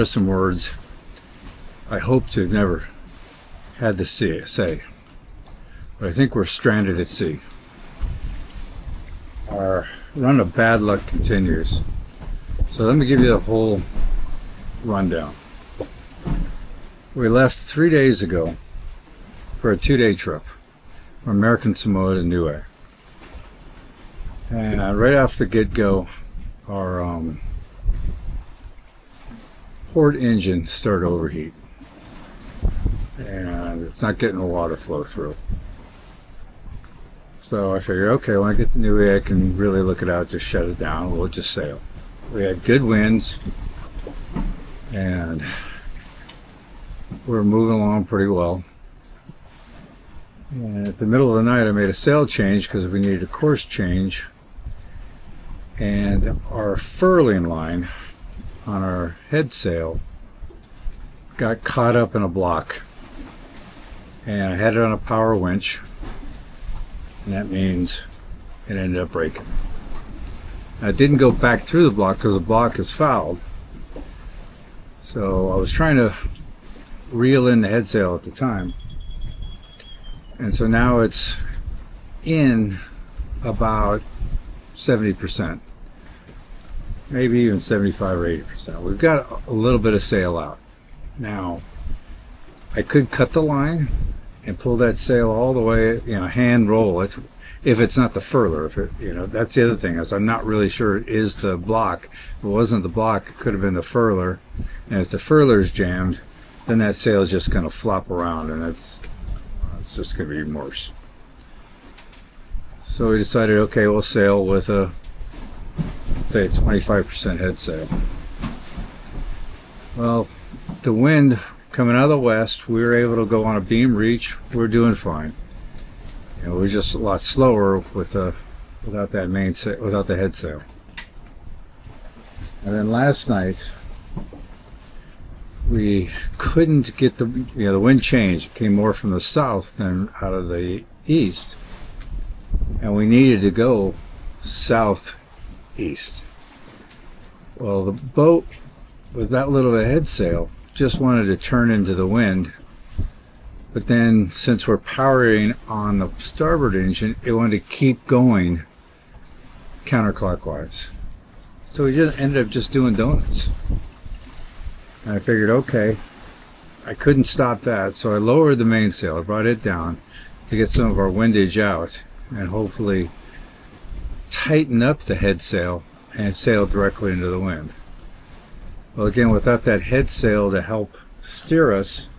are some words I hope to have never had to say, but I think we're stranded at sea. Our run of bad luck continues. So let me give you the whole rundown. We left 3 days ago for a 2-day trip from American Samoa to Niue. And right off the get-go, our port engine started to overheat. And it's not getting the water flow through. So I figured, okay, when I get to Niue, I can really look it out, just shut it down, we'll just sail. We had good winds, and we're moving along pretty well. And at the middle of the night, I made a sail change because we needed a course change. And our furling line on our head sail got caught up in a block. And I had it on a power winch, and that means it ended up breaking. I didn't go back through the block because the block is fouled. So I was trying to reel in the head sail at the time. And so now it's in about 70%, maybe even 75 or 80%. We've got a little bit of sail out. Now, I could cut the line and pull that sail all the way, hand roll it, if it's not the furler. If it, that's the other thing, is I'm not really sure it is the block. If it wasn't the block, it could have been the furler. And if the furler's jammed, then that sail is just going to flop around, and it's just going to be even worse. So we decided, okay, we'll sail with let's say a 25% head sail. Well, the wind coming out of the west, we were able to go on a beam reach. We're doing fine. We're just a lot slower without the head sail. And then last night, we couldn't get the wind change. It came more from the south than out of the east, and we needed to go southeast. Well, the boat with that little of a head sail just wanted to turn into the wind, but then since we're powering on the starboard engine, it wanted to keep going counterclockwise. So we just ended up just doing donuts. And I figured, okay, I couldn't stop that, so I lowered the mainsail. I brought it down to get some of our windage out and hopefully tighten up the head sail and sail directly into the wind. Well, again, without that head sail to help steer us,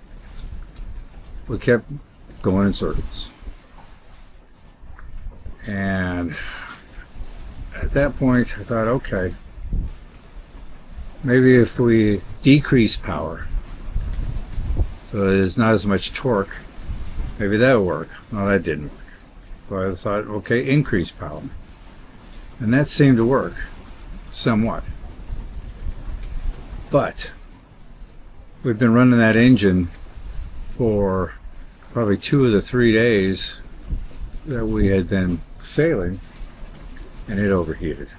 we kept going in circles. And at that point, I thought, okay, maybe if we decrease power, so there's not as much torque, maybe that would work. Well, that didn't work. So I thought, okay, increase power. And that seemed to work somewhat. But we've been running that engine for probably 2 of the 3 days that we had been sailing, and it overheated.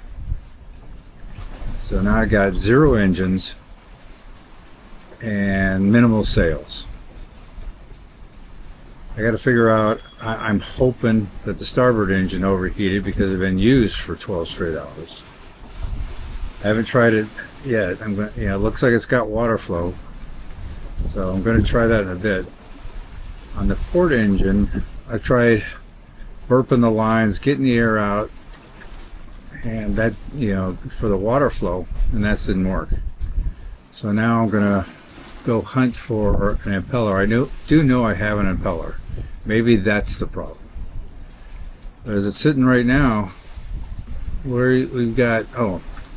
So now I got 0 engines and minimal sails. I got to figure out, I'm hoping that the starboard engine overheated because it's been used for 12 straight hours. I haven't tried it yet. It looks like it's got water flow, so I'm going to try that in a bit. On the port engine, I tried burping the lines, getting the air out, and that, for the water flow, and that didn't work. So now I'm going to go hunt for an impeller. I do know I have an impeller. Maybe that's the problem. But as it's sitting right now, we've got,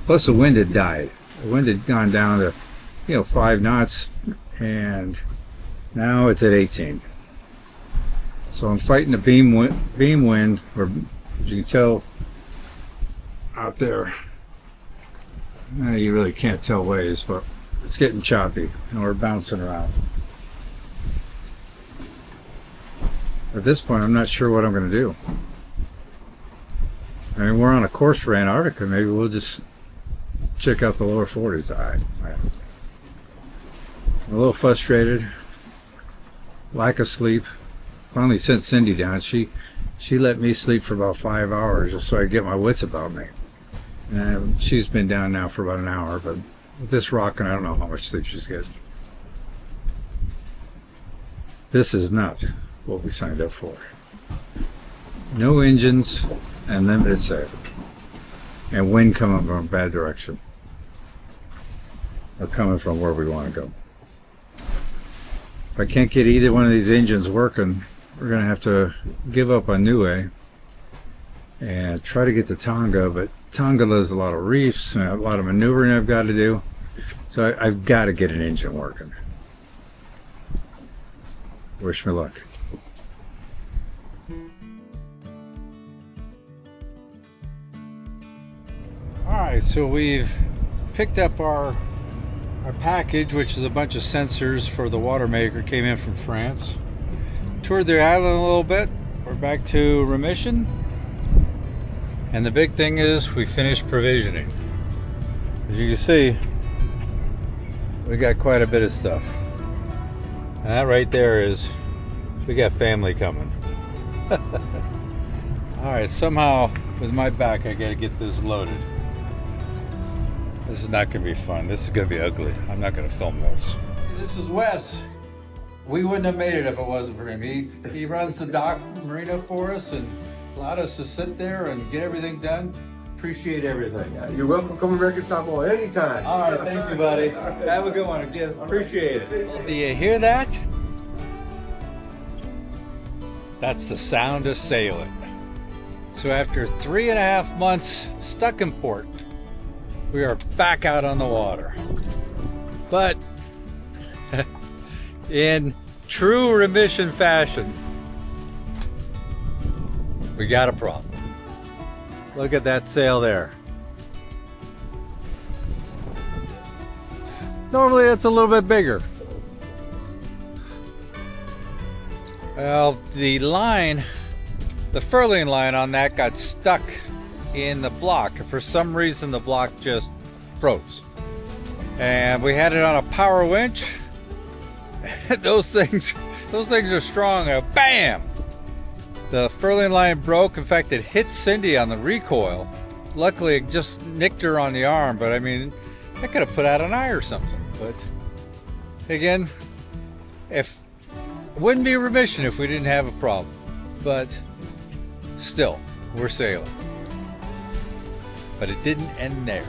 plus the wind had died. The wind had gone down to, 5 knots, and now it's at 18. So I'm fighting the beam wind, or as you can tell out there, you really can't tell ways, but it's getting choppy and we're bouncing around. At this point, I'm not sure what I'm going to do. I mean, we're on a course for Antarctica. Maybe we'll just check out the lower 40s. I'm a little frustrated. Lack of sleep. Finally sent Cindy down. She let me sleep for about 5 hours just so I get my wits about me. And she's been down now for about an hour, but with this rocking, I don't know how much sleep she's getting. This is not what we signed up for. No engines and limited sail. And wind coming from a bad direction. Or coming from where we want to go. If I can't get either one of these engines working, we're going to have to give up on Niue and try to get to Tonga, but Tonga does a lot of reefs and a lot of maneuvering I've got to do. So I've got to get an engine working. Wish me luck. Alright, so we've picked up our package, which is a bunch of sensors for the water maker. Came in from France. Toured the island a little bit. We're back to Remission. And the big thing is we finished provisioning. As you can see, we got quite a bit of stuff. And that right there is, we got family coming. Alright, somehow with my back I gotta get this loaded. This is not gonna be fun. This is gonna be ugly. I'm not gonna film this. This is Wes. We wouldn't have made it if it wasn't for him. He runs the dock marina for us and allowed us to sit there and get everything done. Appreciate everything. You're welcome. Come American Samoa anytime. All right, thank you, buddy. Have a good one. Again, appreciate it. Do you hear that? That's the sound of sailing. So after 3.5 months stuck in port, we are back out on the water. But in true Remission fashion, we got a problem. Look at that sail there. Normally it's a little bit bigger. Well, the line, the furling line on that got stuck in the block. For some reason the block just froze. And we had it on a power winch. Those things are strong. Bam! The furling line broke. In fact, it hit Cindy on the recoil. Luckily, it just nicked her on the arm, but I mean, I could have put out an eye or something. But again, it wouldn't be Remission if we didn't have a problem. But still, we're sailing. But it didn't end there.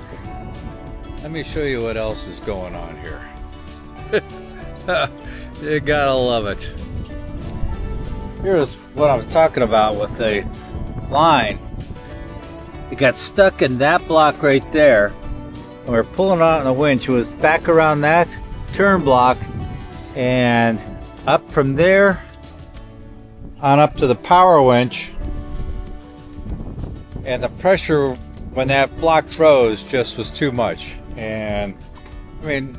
Let me show you what else is going on here. You gotta love it. Here's what I was talking about with the line. It got stuck in that block right there. When we were pulling on the winch, it was back around that turn block and up from there on up to the power winch. And the pressure when that block froze just was too much. And I mean,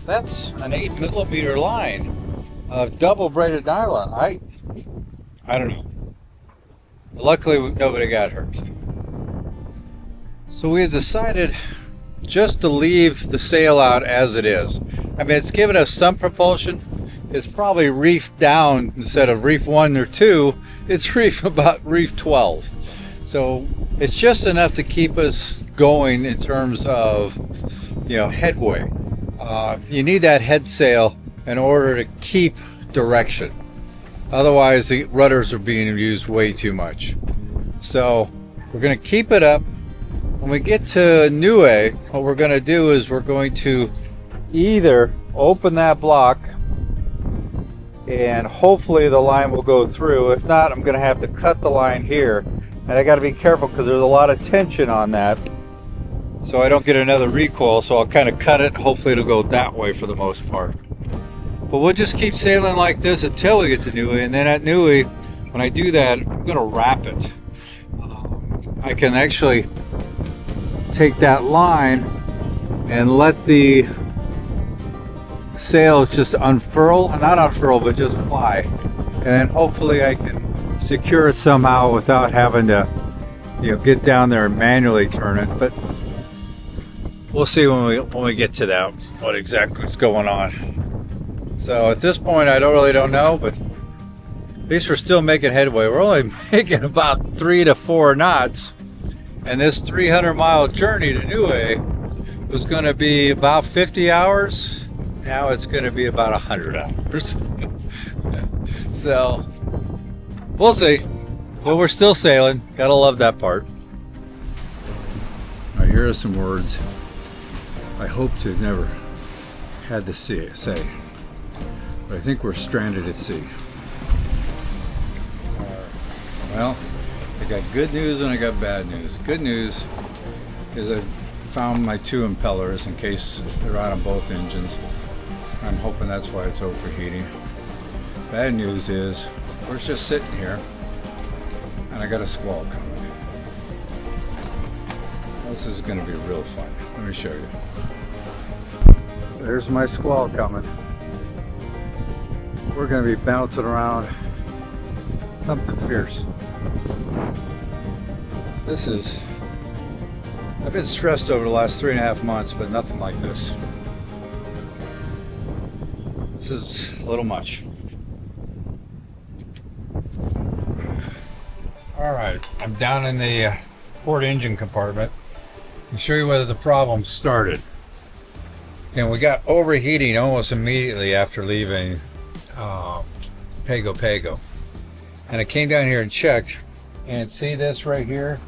that's an 8mm line of double braided nylon. I don't know. Luckily, nobody got hurt. So we had decided just to leave the sail out as it is. I mean, it's given us some propulsion. It's probably reefed down instead of reef 1 or 2. It's reef about reef 12. So it's just enough to keep us going in terms of, headway. You need that head sail in order to keep direction. Otherwise, the rudders are being used way too much. So we're going to keep it up. When we get to Niue, what we're going to do is we're going to either open that block and hopefully the line will go through. If not, I'm going to have to cut the line here. And I got to be careful because there's a lot of tension on that. So I don't get another recoil. So I'll kind of cut it. Hopefully it'll go that way for the most part. But we'll just keep sailing like this until we get to Niue. And then at Niue, when I do that, I'm going to wrap it. I can actually take that line and let the sails just unfurl. Not unfurl, but just fly. And hopefully I can secure it somehow without having to, get down there and manually turn it. But we'll see when we get to that what exactly is going on. So at this point, I don't know, but at least we're still making headway. We're only making about 3 to 4 knots, and this 300-mile journey to Niue was going to be about 50 hours. Now it's going to be about 100 hours. So we'll see. But we're still sailing. Gotta love that part. Now here are some words I hope to have never had to say, but I think we're stranded at sea. Well, I got good news and I got bad news. Good news is I found my 2 impellers in case they're out on both engines. I'm hoping that's why it's overheating. Bad news is we're just sitting here and I got a squall coming. This is going to be real fun. Let me show you. There's my squall coming. We're going to be bouncing around something fierce. I've been stressed over the last 3.5 months, but nothing like this. This is a little much. Alright, I'm down in the port engine compartment and show you whether the problem started. And we got overheating almost immediately after leaving Pago. And I came down here and checked, and see this right here?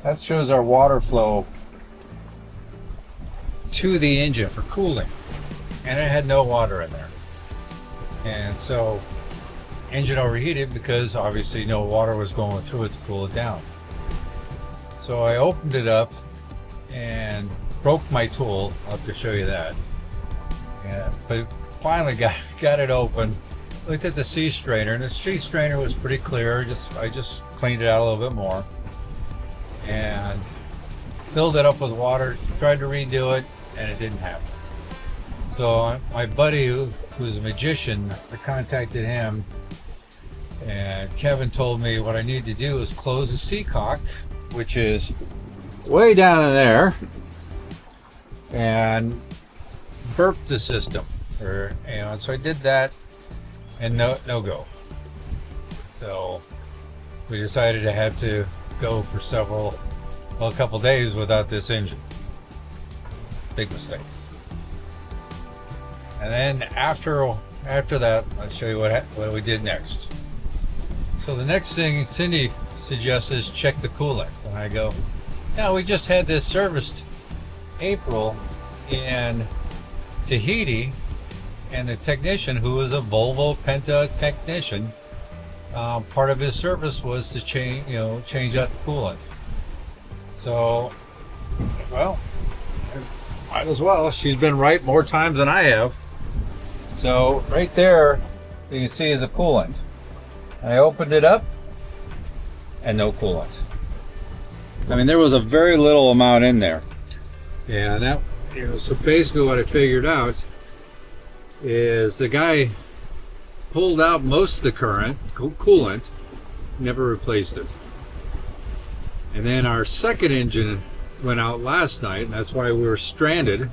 That shows our water flow to the engine for cooling. And it had no water in there. And so engine overheated because obviously no water was going through it to cool it down. So I opened it up and broke my tool. I'll have to show you that. Yeah, but finally got it open. Looked at the sea strainer, and the sea strainer was pretty clear. I just cleaned it out a little bit more and filled it up with water. Tried to redo it, and it didn't happen. So my buddy, who's a magician, I contacted him, and Kevin told me what I need to do is close the sea cock, which is way down in there, and burp the system. So I did that, and no go. So we decided to have to go for a couple days without this engine. Big mistake. And then after that, I'll show you what we did next. So the next thing Cindy suggests is check the coolant, and I go, yeah, we just had this serviced April in Tahiti, and the technician, who was a Volvo Penta technician, part of his service was to change out the coolant. So, well, might as well. She's been right more times than I have. So right there, you can see is the coolant. I opened it up, and no coolant. I mean, there was a very little amount in there. Yeah, so basically what I figured out is the guy pulled out most of the coolant, never replaced it. And then our second engine went out last night, and that's why we were stranded.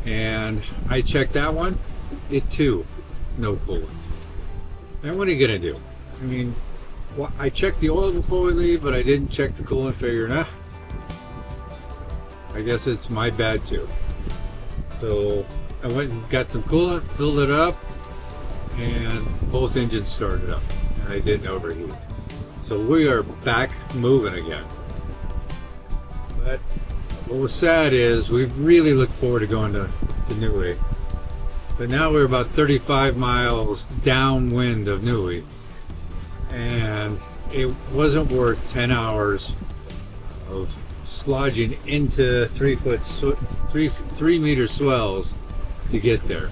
And I checked that one, it too, no coolant. And what are you gonna do? I mean, I checked the oil before we leave, but I didn't check the coolant, figuring, I guess it's my bad too. So I went and got some coolant, filled it up, and both engines started up, and they didn't overheat. So we are back moving again. But what was sad is we really looked forward to going to Niue. But now we're about 35 miles downwind of Niue, and it wasn't worth 10 hours of slodging into 3 meter swells to get there.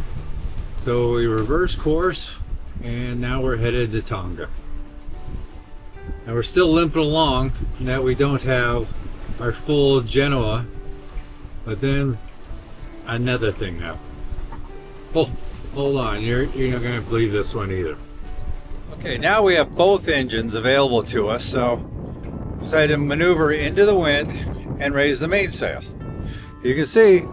So we reversed course, and now we're headed to Tonga. And we're still limping along in that we don't have our full Genoa, but then another thing happened. Hold on, you're not going to believe this one either. Okay, now we have both engines available to us, so decided to maneuver into the wind and raise the mainsail. you can see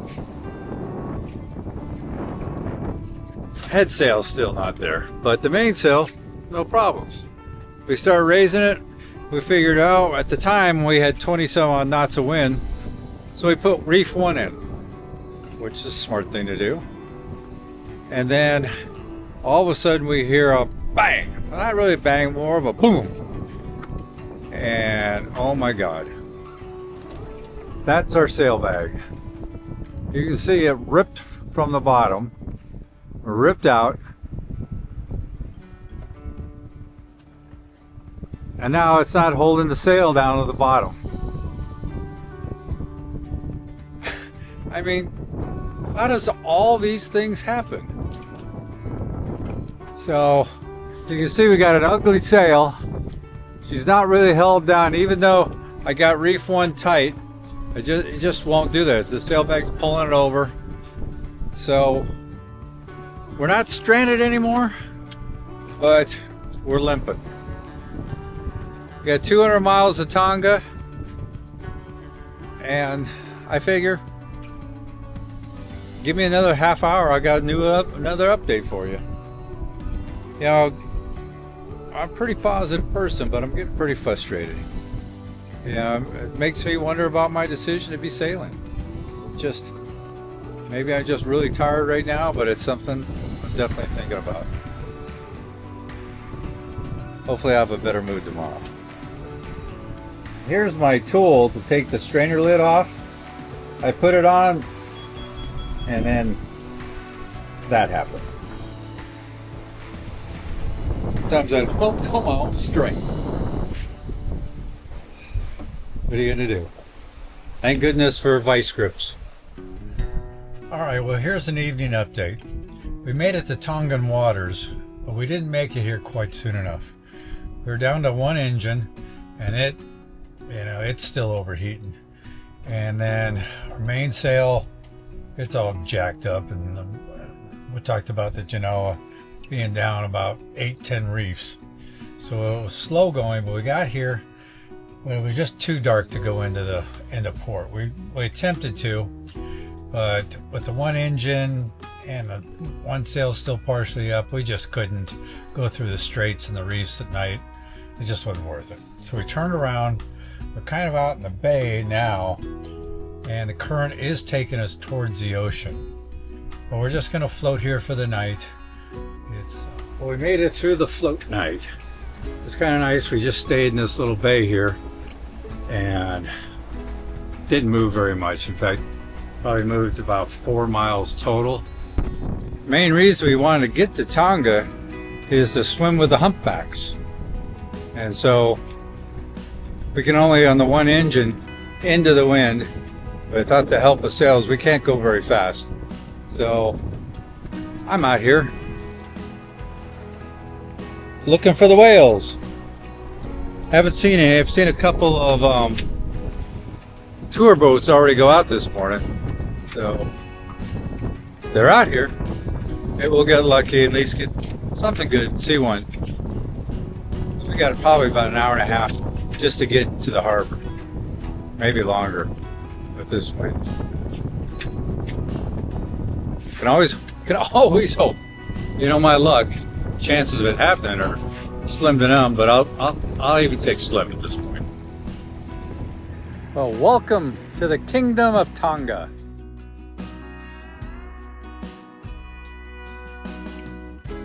head sail's still not there, but the mainsail, no problems. We started raising it. We figured out at the time we had 20 some odd knots of wind, so we put reef 1 in, which is a smart thing to do. And then all of a sudden we hear a bang, not really a bang, more of a boom, and oh my god, that's our sail bag. You can see it ripped from the bottom, ripped out, and now it's not holding the sail down to the bottom. I mean, how does all these things happen? So you can see we got an ugly sail. She's not really held down, even though I got reef 1 tight. It just won't do that. The sail bag's pulling it over. So we're not stranded anymore, but we're limping. We got 200 miles of Tonga, and I figure, give me another half hour, I got another update for you. You know, I'm a pretty positive person, but I'm getting pretty frustrated. Yeah, it makes me wonder about my decision to be sailing. Just, maybe I'm just really tired right now, but it's something I'm definitely thinking about. Hopefully I have a better mood tomorrow. Here's my tool to take the strainer lid off. I put it on, and then that happened. Sometimes I don't know my own strength. What are you gonna do? Thank goodness for vice grips. Alright, well here's an evening update. We made it to Tongan waters, but we didn't make it here quite soon enough. We were down to 1 engine, and it's still overheating. And then our mainsail, it's all jacked up, and we talked about the Genoa being down about 8-10 reefs. So it was slow going, but we got here when it was just too dark to go into port. We attempted to, but with the 1 engine and the 1 sail still partially up, we just couldn't go through the straits and the reefs at night. It just wasn't worth it. So we turned around. We're kind of out in the bay now, and the current is taking us towards the ocean. But we're just gonna float here for the night. Well, we made it through the float night. It's kind of nice. We just stayed in this little bay here and didn't move very much. In fact, probably moved about 4 miles total. Main reason we wanted to get to Tonga is to swim with the humpbacks. And so we can only, on the 1 engine, into the wind. But without the help of sails, we can't go very fast. So I'm out here looking for the whales. Haven't seen any. I've seen a couple of tour boats already go out this morning. So they're out here. Maybe we'll get lucky, at least get something good, see one. So we got probably about an hour and a half just to get to the harbor. Maybe longer with this wind. Can always hope. You know, my luck, chances of it happening are slim to none, but I'll even take slim at this point. Well, welcome to the Kingdom of Tonga.